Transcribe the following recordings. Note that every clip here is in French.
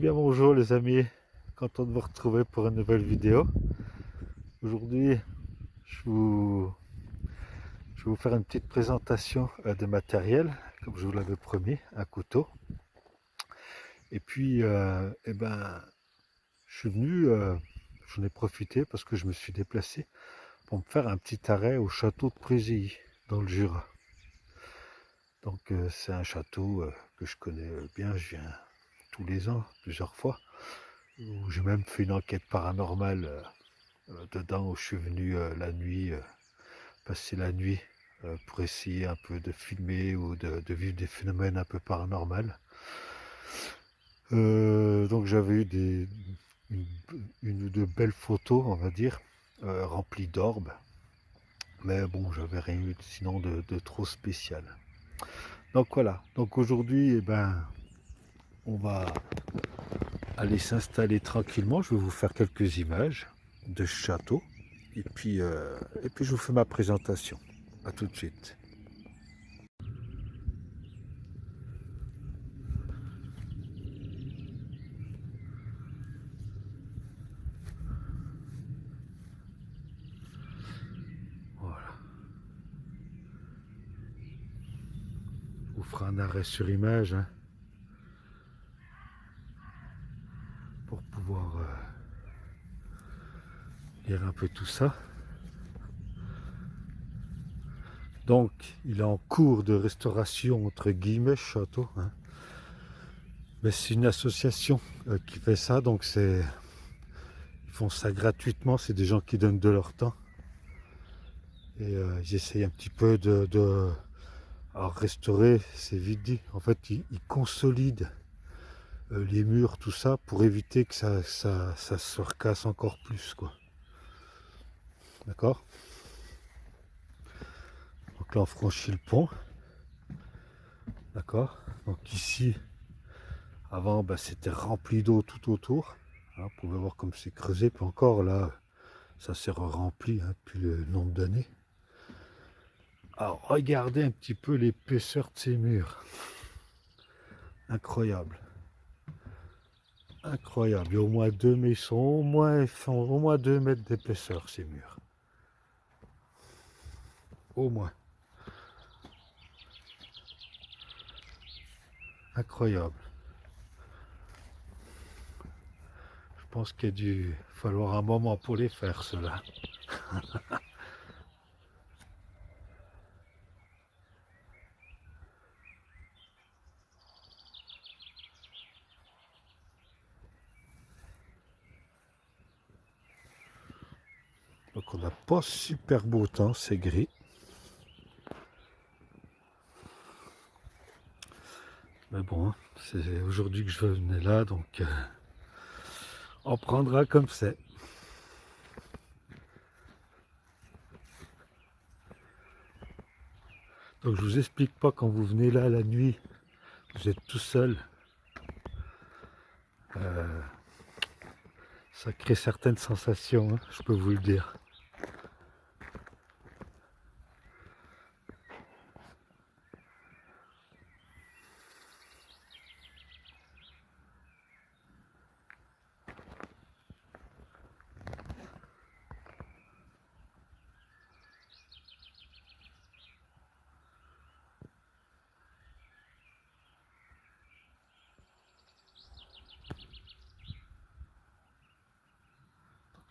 bien bonjour les amis, content de vous retrouver pour une nouvelle vidéo. Aujourd'hui je vais vous faire une petite présentation de matériel, comme je vous l'avais promis, un couteau. Et puis je suis venu, j'en ai profité parce que je me suis déplacé pour me faire un petit arrêt au château de Prézilly, dans le Jura. Donc c'est un château que je connais bien, je viens tous les ans, plusieurs fois, où j'ai même fait une enquête paranormale dedans, où je suis venu la nuit, passer la nuit pour essayer un peu de filmer ou de vivre des phénomènes un peu paranormaux. Donc j'avais eu une, une ou deux belles photos, on va dire, remplies d'orbes. Mais bon, j'avais rien eu sinon de trop spécial. Donc voilà, donc aujourd'hui, on va aller s'installer tranquillement. Je vais vous faire quelques images de ce château. Et puis je vous fais ma présentation. A tout de suite. Voilà. Je vous ferai un arrêt sur image hein, pour pouvoir lire un peu tout ça. Donc, il est en cours de restauration, entre guillemets, château. Hein. Mais c'est une association qui fait ça, donc ils font ça gratuitement. C'est des gens qui donnent de leur temps. Et ils essayent un petit peu alors, restaurer, c'est vite dit. En fait, ils consolident les murs, tout ça, pour éviter que ça se recasse encore plus, quoi. D'accord? Donc là, on franchit le pont. D'accord? Donc ici, avant, c'était rempli d'eau tout autour. Hein, vous pouvez voir comme c'est creusé. Puis encore, là, ça s'est rempli hein, depuis le nombre d'années. Alors, regardez un petit peu l'épaisseur de ces murs. Incroyable. Incroyable. Il y a au moins deux, mais ils font au moins 2 mètres d'épaisseur, ces murs. Au moins. Incroyable. Je pense qu'il a dû falloir un moment pour les faire, cela. Donc on n'a pas super beau temps, c'est gris. Mais bon, hein, c'est aujourd'hui que je venais là, donc on prendra comme c'est. Donc je vous explique pas quand vous venez là la nuit, vous êtes tout seul. Euh, ça crée certaines sensations, hein, je peux vous le dire.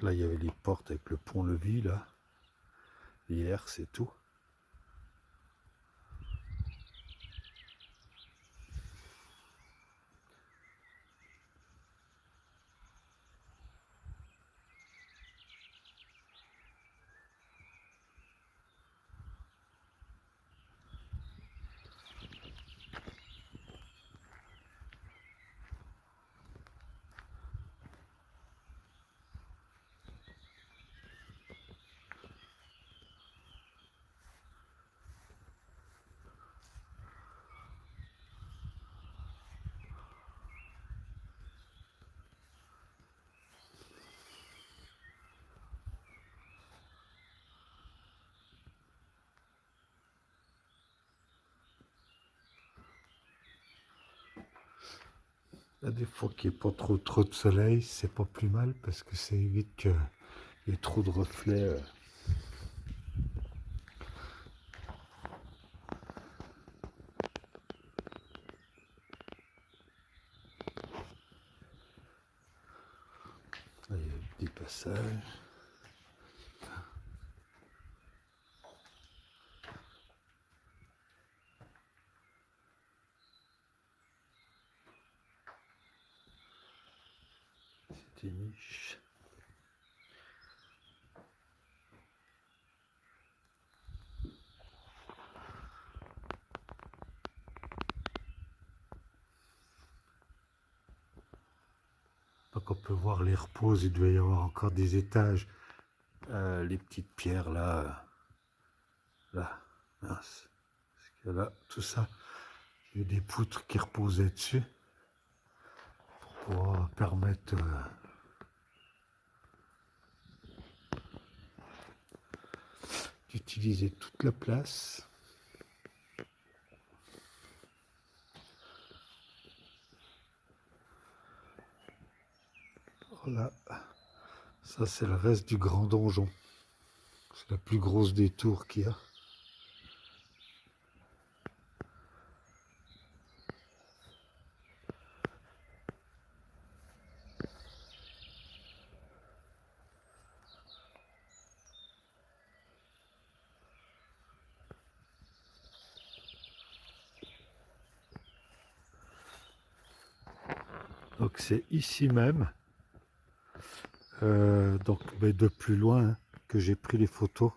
Donc là il y avait les portes avec le pont-levis là. Hier c'est tout. Là, des fois qu'il n'y ait pas trop de soleil, c'est pas plus mal parce que ça évite qu'il y ait trop de reflets. Là, il y a des passages. C'est des niches. Donc on peut voir les reposes, il doit y avoir encore des étages. Les petites pierres là, là, mince. Parce que là, tout ça, il y a des poutres qui reposaient dessus pour permettre d'utiliser toute la place. Voilà, ça c'est le reste du grand donjon. C'est la plus grosse des tours qu'il y a. Donc c'est ici même, donc mais de plus loin, hein, que j'ai pris les photos,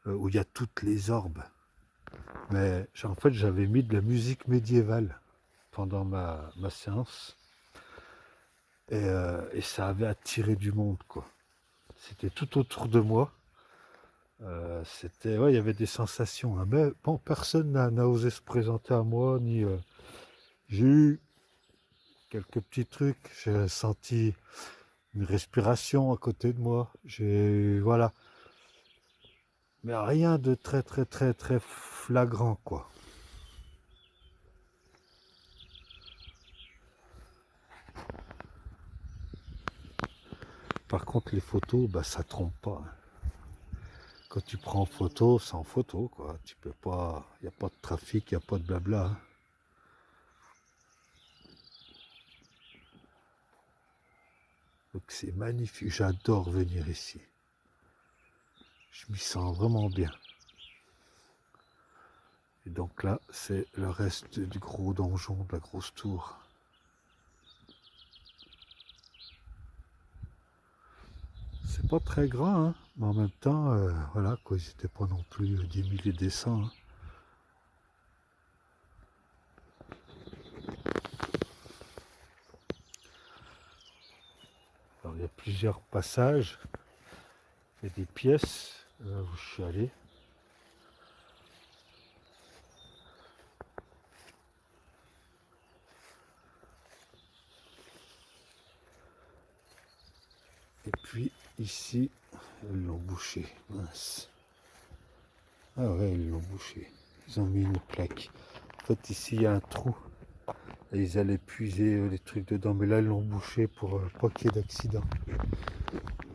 où il y a toutes les orbes. Mais en fait j'avais mis de la musique médiévale pendant ma séance. Et ça avait attiré du monde, quoi. C'était tout autour de moi. Ouais, il y avait des sensations, hein. Mais bon, personne n'a osé se présenter à moi, ni j'ai eu quelques petits trucs. J'ai senti une respiration à côté de moi. Voilà, mais rien de très flagrant, quoi. Par contre, les photos, bah, ça trompe pas, hein. Quand tu prends en photo, c'est en photo, quoi. Tu peux pas, il n'y a pas de trafic, il n'y a pas de blabla, hein. Donc c'est magnifique, j'adore venir ici. Je m'y sens vraiment bien. Et donc là, c'est le reste du gros donjon, de la grosse tour. C'est pas très grand, hein, mais en même temps, voilà, quoi, ils n'étaient pas non plus des milliers des cents, hein. Alors il y a plusieurs passages, il y a des pièces, là où je suis allé. Et puis ici, ils l'ont bouché, mince. Ah ouais, ils l'ont bouché. Ils ont mis une plaque. En fait, ici, il y a un trou. Et ils allaient puiser les trucs dedans, mais là, ils l'ont bouché pour pas qu'il y ait d'accident.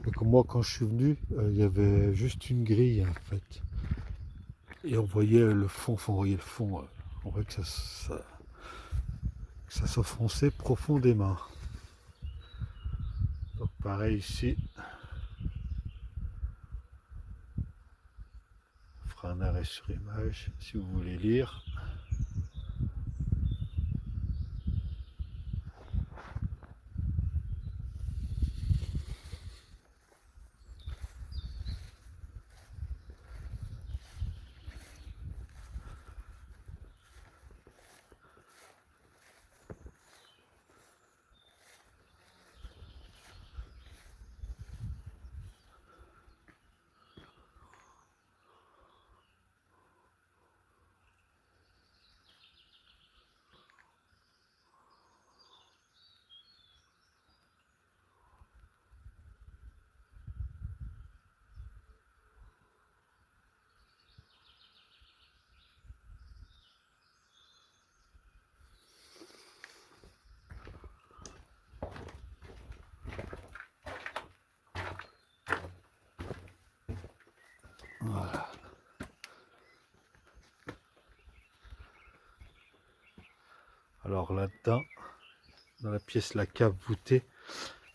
Donc moi, quand je suis venu, il y avait juste une grille, en fait. Et on voyait le fond, on voyait le fond. On voyait que ça s'enfonçait profondément. Donc pareil ici, on fera un arrêt sur image si vous voulez lire. Alors là-dedans, dans la pièce La Cave voûtée,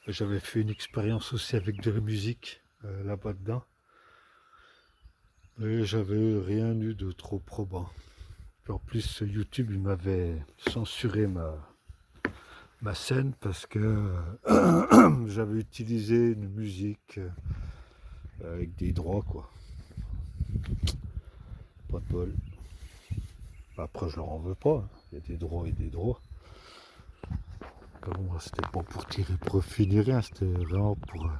j'avais fait une expérience aussi avec de la musique là-bas dedans. Et j'avais rien eu de trop probant. Puis en plus, YouTube, il m'avait censuré ma scène parce que j'avais utilisé une musique avec des droits, quoi. Pas de bol. Après, je leur en veux pas, hein. Il y a des droits et des droits. Bon, c'était pas pour tirer profit ni rien, c'était vraiment pour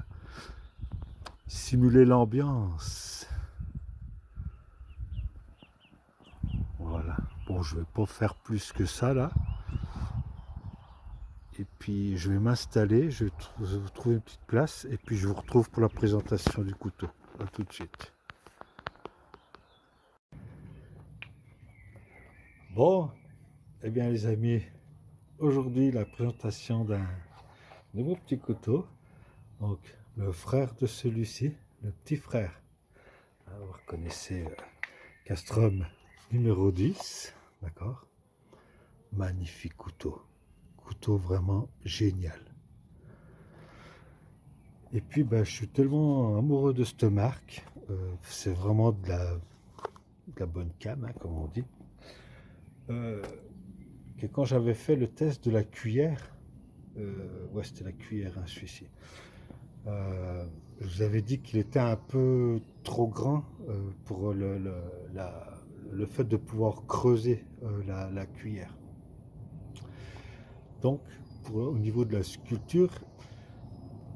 simuler l'ambiance. Voilà. Bon, je vais pas faire plus que ça là. Et puis je vais m'installer, je vais vous trouver une petite place et puis je vous retrouve pour la présentation du couteau. A tout de suite. Bon, eh bien les amis, aujourd'hui la présentation d'un nouveau petit couteau. Donc le frère de celui-ci, le petit frère. Vous reconnaissez Castrum numéro 10, d'accord? Magnifique couteau. Couteau vraiment génial. Et puis je suis tellement amoureux de cette marque. C'est vraiment de la bonne cam, hein, comme on dit. Que quand j'avais fait le test de la cuillère, ouais c'était la cuillère, hein, celui-ci. Je vous avais dit qu'il était un peu trop grand pour le fait de pouvoir creuser la cuillère. Donc, au niveau de la sculpture,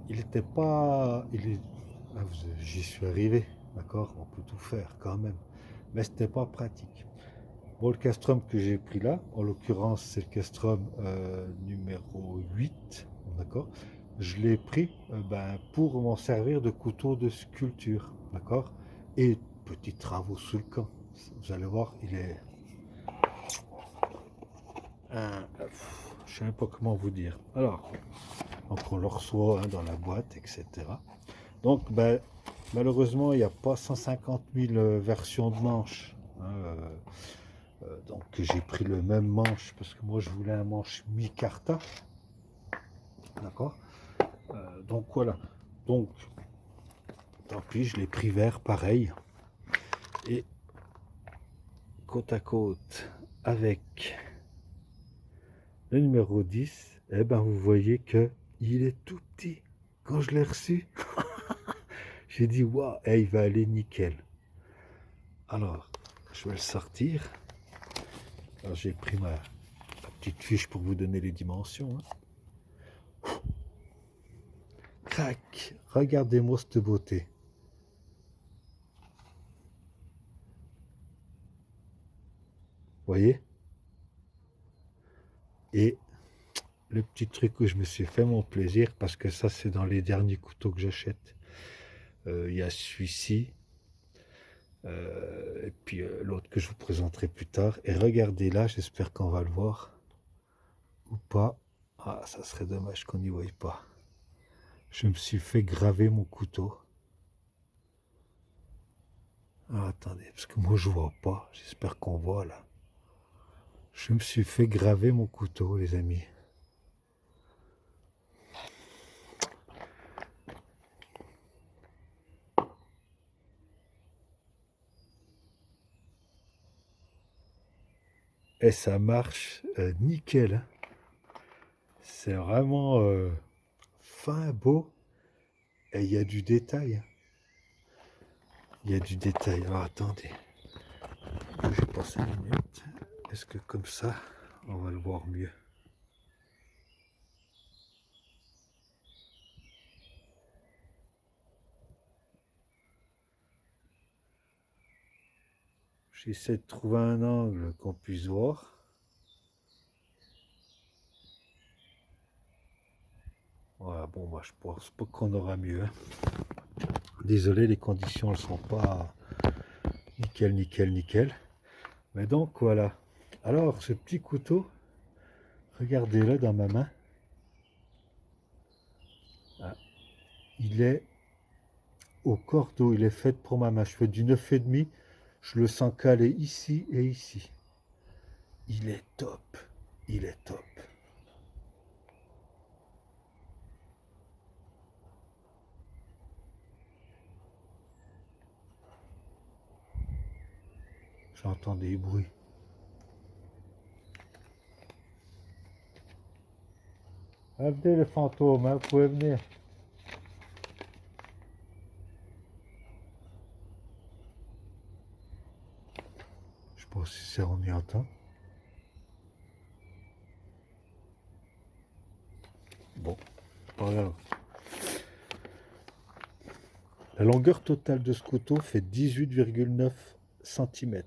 il n'était pas... j'y suis arrivé, d'accord? On peut tout faire quand même. Mais c'était pas pratique. Bon, le castrum que j'ai pris là, en l'occurrence, c'est le castrum numéro 8, d'accord? Je l'ai pris pour m'en servir de couteau de sculpture, d'accord? Et petits travaux sous le camp. Vous allez voir, il est... je sais même pas comment vous dire. Alors, donc on le reçoit hein, dans la boîte, etc. Donc, malheureusement, il n'y a pas 150 000 versions de manches. Hein, donc j'ai pris le même manche parce que moi je voulais un manche mi-carta. D'accord. Donc voilà. Donc, tant pis, je l'ai pris vert pareil. Et côte à côte avec le numéro 10, eh ben vous voyez que il est tout petit. Quand je l'ai reçu, j'ai dit waouh, il va aller nickel. Alors, je vais le sortir. Alors j'ai pris ma petite fiche pour vous donner les dimensions. Hein. Crac, regardez-moi cette beauté. Voyez? Et le petit truc où je me suis fait mon plaisir, parce que ça c'est dans les derniers couteaux que j'achète. Il y a celui-ci, et puis l'autre que je vous présenterai plus tard. Et regardez là, j'espère qu'on va le voir, ou pas. Ah, ça serait dommage qu'on n'y voie pas. Je me suis fait graver mon couteau. Ah, attendez, parce que moi je vois pas, j'espère qu'on voit là. Je me suis fait graver mon couteau, les amis. Et ça marche nickel. Hein. C'est vraiment fin, beau. Et il y a du détail. Hein. Il y a du détail. Alors attendez. J'ai pas 5 minutes. Est-ce que comme ça, on va le voir mieux? J'essaie de trouver un angle qu'on puisse voir. Voilà, bon, moi je pense pas qu'on aura mieux. Hein. Désolé, les conditions ne sont pas nickel, nickel, nickel. Mais donc voilà. Alors, ce petit couteau, regardez-le dans ma main. Ah, il est au cordeau, il est fait pour ma main. Je fais du 9,5. Je le sens calé ici et ici. Il est top. il est top. J'entends des bruits. Venez les fantômes, hein, vous pouvez venir. Je sais pas si c'est on y entend. Bon, pas grave. La longueur totale de ce couteau fait 18,9 cm.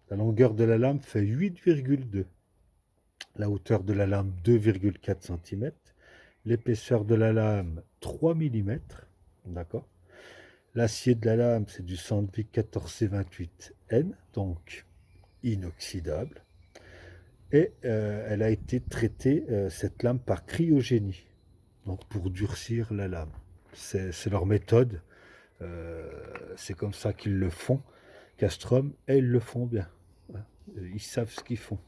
La longueur de la lame fait 8,2. La hauteur de la lame 2,4 cm. L'épaisseur de la lame 3 mm. D'accord. L'acier de la lame, c'est du Sandvik 14C28N, donc inoxydable. Et elle a été traitée, cette lame, par cryogénie, donc pour durcir la lame. C'est leur méthode. C'est comme ça qu'ils le font, Castrum, et ils le font bien. Ils savent ce qu'ils font.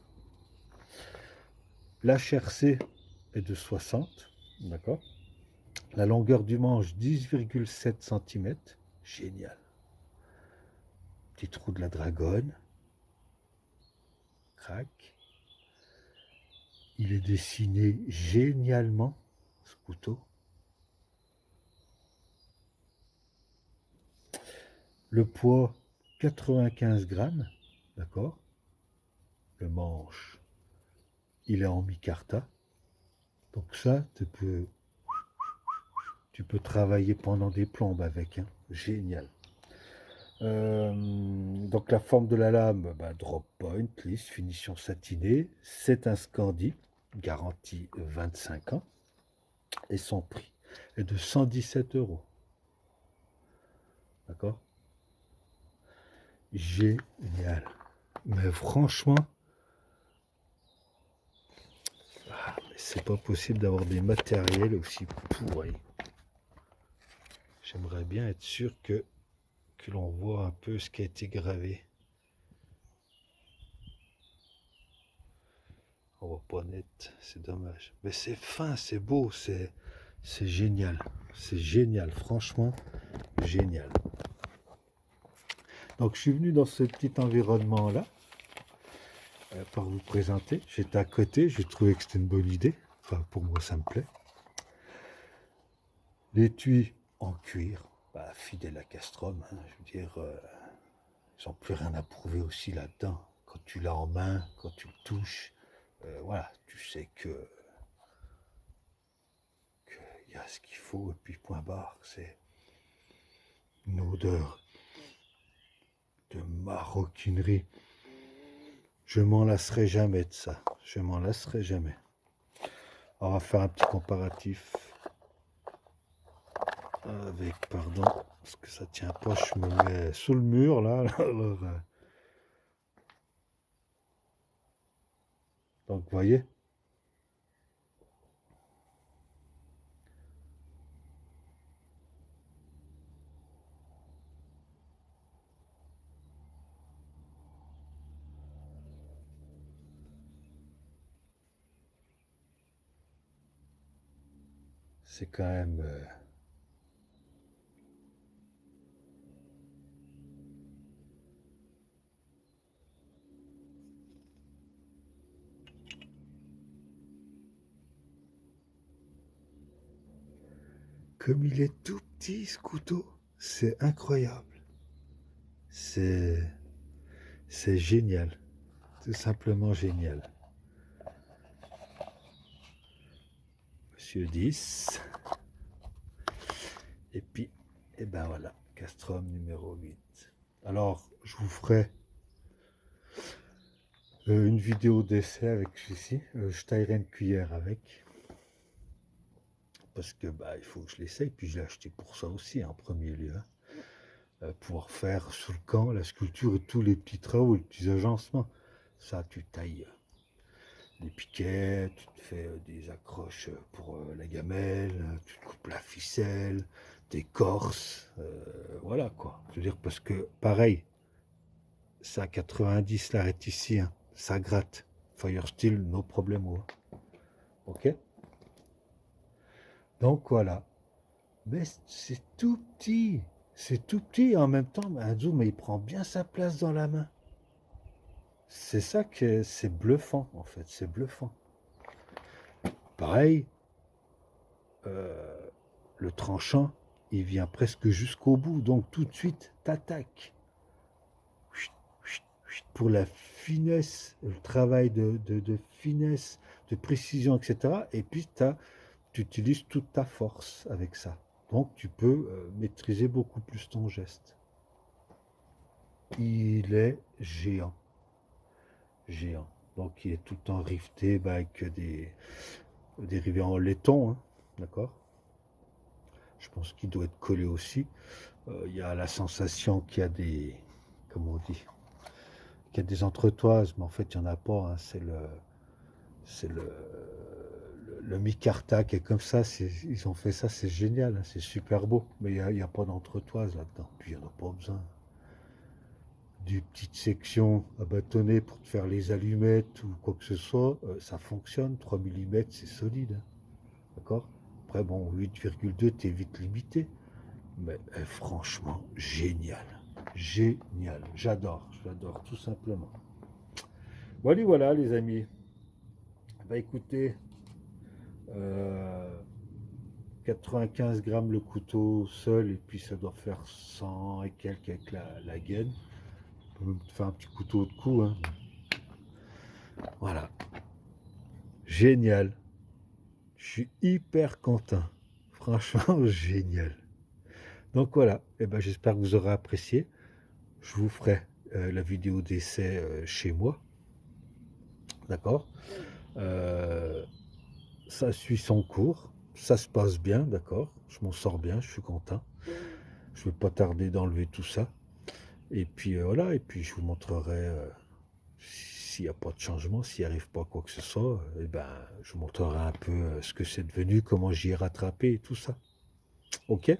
L'HRC est de 60, d'accord. La longueur du manche, 10,7 cm. Génial. Petit trou de la dragonne. Crac. Il est dessiné génialement, ce couteau. Le poids, 95 grammes, d'accord. Le manche, il est en micarta. Donc ça, tu peux travailler pendant des plombes avec, hein. Génial. Donc la forme de la lame, drop point, lisse, finition satinée. C'est un Scandi, garantie 25 ans. Et son prix est de 117 €. D'accord. Génial. Mais franchement, c'est pas possible d'avoir des matériels aussi pourris. J'aimerais bien être sûr que l'on voit un peu ce qui a été gravé. On voit pas net, c'est dommage. Mais c'est fin, c'est beau, c'est génial. C'est génial, franchement, génial. Donc je suis venu dans ce petit environnement-là pour vous présenter. J'étais à côté, j'ai trouvé que c'était une bonne idée. Enfin, pour moi, ça me plaît. L'étui en cuir, fidèle à Castrum, hein, je veux dire, ils n'ont plus rien à prouver aussi là-dedans. Quand tu l'as en main, quand tu le touches, voilà, tu sais que y a ce qu'il faut, et puis point barre, c'est une odeur de maroquinerie. Je m'en lasserai jamais de ça, je m'en lasserai jamais. On va faire un petit comparatif avec, pardon, parce que ça tient pas, je me mets sous le mur là. Alors, donc vous voyez, c'est quand même comme il est tout petit ce couteau, c'est incroyable. C'est génial, tout simplement génial. Monsieur 10. Et puis, et ben voilà, Castrum numéro 8. Alors, je vous ferai une vidéo d'essai avec celui-ci. Je taillerai une cuillère avec. Parce que il faut que je l'essaye. Puis je l'ai acheté pour ça aussi, en premier lieu. Pouvoir faire sous le camp la sculpture et tous les petits travaux, les petits agencements. Ça, tu tailles les piquets, tu te fais des accroches pour la gamelle, tu te coupes la ficelle, des corses, voilà quoi. Je veux dire, parce que pareil, ça à 90 l'arrête ici, hein, ça gratte. Fire steel, no problemo. Ok? Donc voilà. Mais c'est tout petit. C'est tout petit et en même temps, un zoom, il prend bien sa place dans la main. C'est ça que c'est bluffant, en fait. C'est bluffant. Pareil, euh, le tranchant, il vient presque jusqu'au bout. Donc tout de suite, t'attaques. Pour la finesse, le travail de finesse, de précision, etc. Et puis tu utilises toute ta force avec ça. Donc tu peux maîtriser beaucoup plus ton geste. Il est géant. Géant. Donc il est tout le temps rifté avec des rivets en laiton. Hein, d'accord. Je pense qu'il doit être collé aussi. Il y a la sensation qu'il y a des. Comment on dit, qu'il y a des entretoises, mais en fait il n'y en a pas. Hein, c'est le micarta qui est comme ça. Ils ont fait ça, c'est génial, hein, c'est super beau. Mais il n'y a pas d'entretoise là-dedans. Puis il n'y en a pas besoin. Des petites sections à bâtonner pour te faire les allumettes ou quoi que ce soit, ça fonctionne. 3 mm, c'est solide. Hein, d'accord. Après, bon, 8,2, t'es vite limité. Mais franchement, génial. Génial. J'adore, tout simplement. Voilà, voilà, les amis. Bah écoutez, euh, 95 grammes le couteau seul, et puis ça doit faire 100 et quelques avec la gaine. On peut même faire un petit couteau de cou. Hein. Voilà. Génial. Je suis hyper content. Franchement, génial. Donc voilà. Et ben, j'espère que vous aurez apprécié. Je vous ferai la vidéo d'essai chez moi. D'accord. Euh, Ça suit son cours. Ça se passe bien, d'accord. Je m'en sors bien, je suis content. Je ne vais pas tarder d'enlever tout ça. Et puis voilà, et puis je vous montrerai s'il n'y a pas de changement, s'il n'y arrive pas quoi que ce soit, et ben, je vous montrerai un peu ce que c'est devenu, comment j'y ai rattrapé et tout ça. Ok.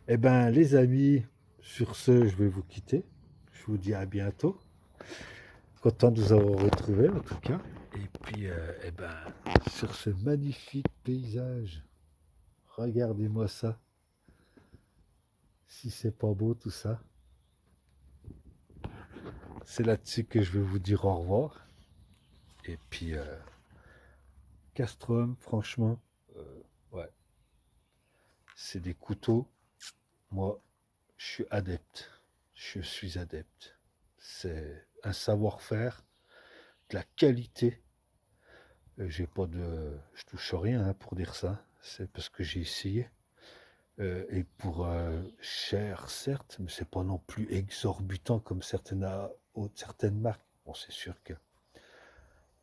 Eh ben les amis, sur ce, je vais vous quitter. Je vous dis à bientôt. Content de vous avoir retrouvé en tout cas. Et puis, eh ben, sur ce magnifique paysage, regardez-moi ça. Si c'est pas beau tout ça, c'est là-dessus que je vais vous dire au revoir. Et puis, Castrum, franchement, ouais, c'est des couteaux. Moi, je suis adepte. Je suis adepte. C'est un savoir-faire, de la qualité. J'ai pas de, je touche rien hein, pour dire ça. C'est parce que j'ai essayé. Et pour cher, certes, mais c'est pas non plus exorbitant comme certaines marques. Bon, c'est sûr que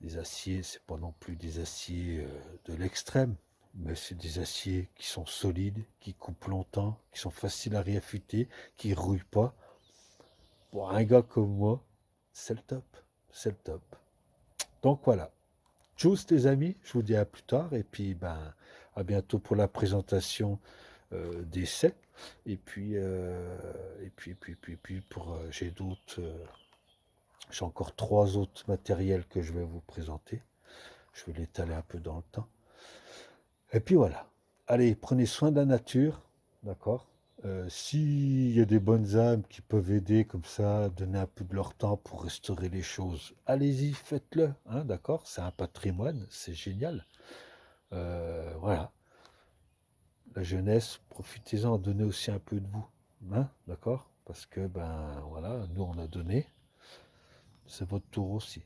les aciers, c'est pas non plus des aciers de l'extrême, mais c'est des aciers qui sont solides, qui coupent longtemps, qui sont faciles à réaffûter, qui rouillent pas. Pour un gars comme moi, c'est le top. C'est le top. Donc voilà. Tchuss les amis, je vous dis à plus tard et puis ben à bientôt pour la présentation d'essais. Et puis, pour j'ai encore 3 autres matériels que je vais vous présenter. Je vais l'étaler un peu dans le temps. Et puis voilà. Allez, prenez soin de la nature, d'accord. S'il y a des bonnes âmes qui peuvent aider comme ça, donner un peu de leur temps pour restaurer les choses, allez-y, faites-le, hein, d'accord. C'est un patrimoine, c'est génial. Voilà. La jeunesse, profitez-en, donnez aussi un peu de vous, hein, d'accord. Parce que ben voilà, nous on a donné, c'est votre tour aussi.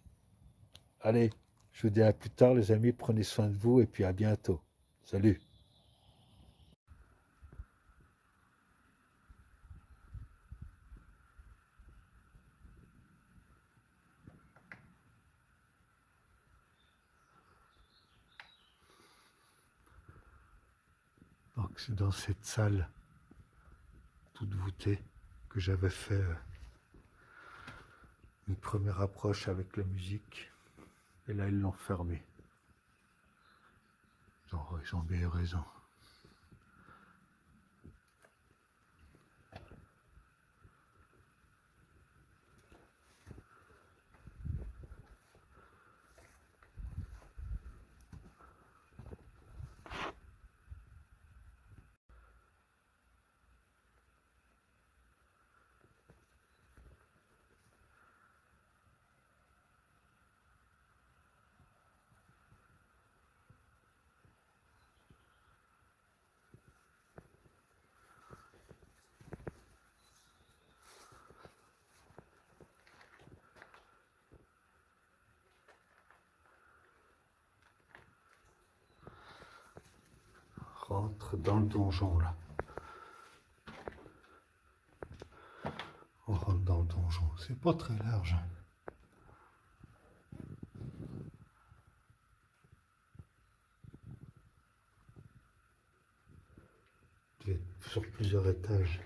Allez, je vous dis à plus tard les amis, prenez soin de vous et puis à bientôt. Salut. Donc c'est dans cette salle toute voûtée que j'avais fait une première approche avec la musique. Et là ils l'ont fermé. Ils ont bien eu raison. rentre dans le donjon là. On rentre dans le donjon. C'est pas très large. Il est sur plusieurs étages.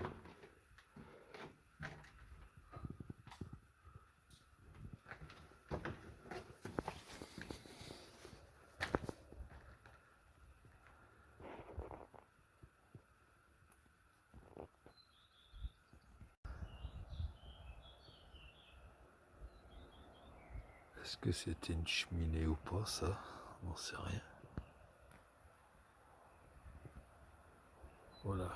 Est-ce que c'était une cheminée ou pas, ça? On n'en sait rien. Voilà.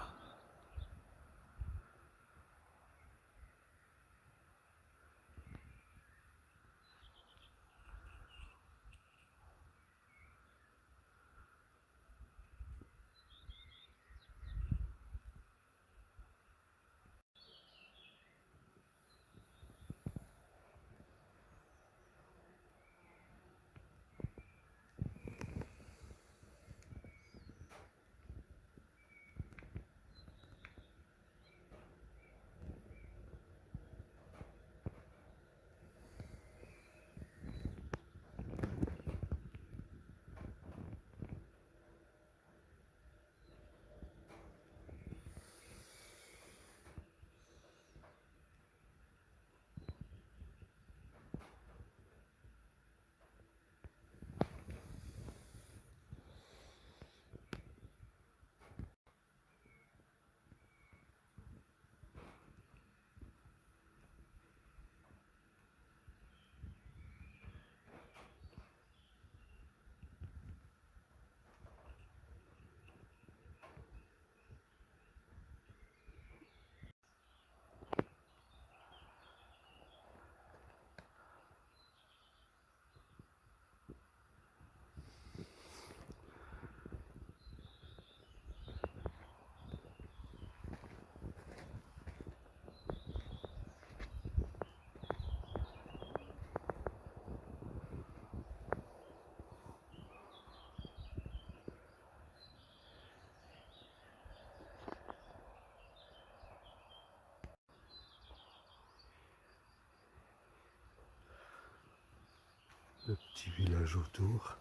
Le petit village autour.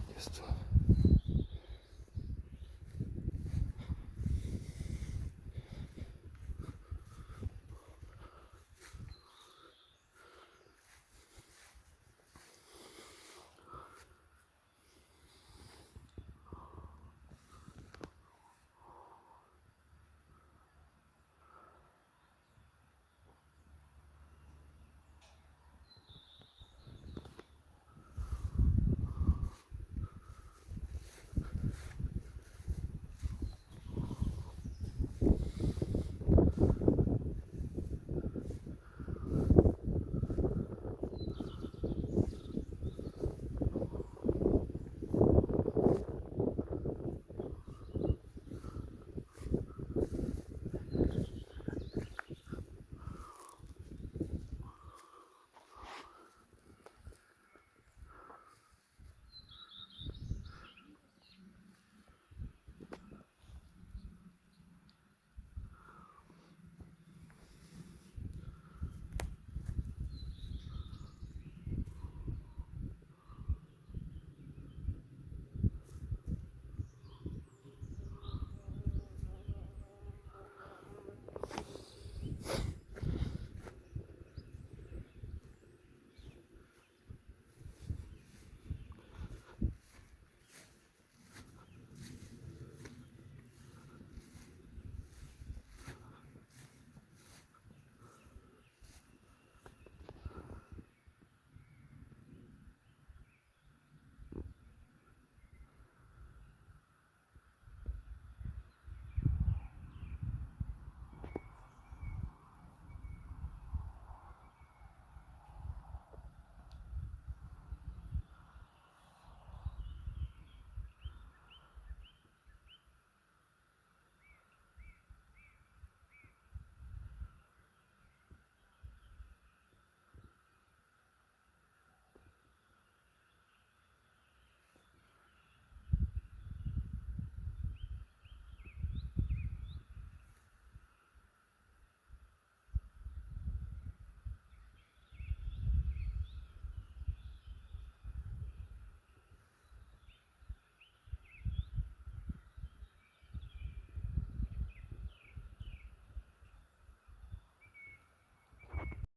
Laisse-toi.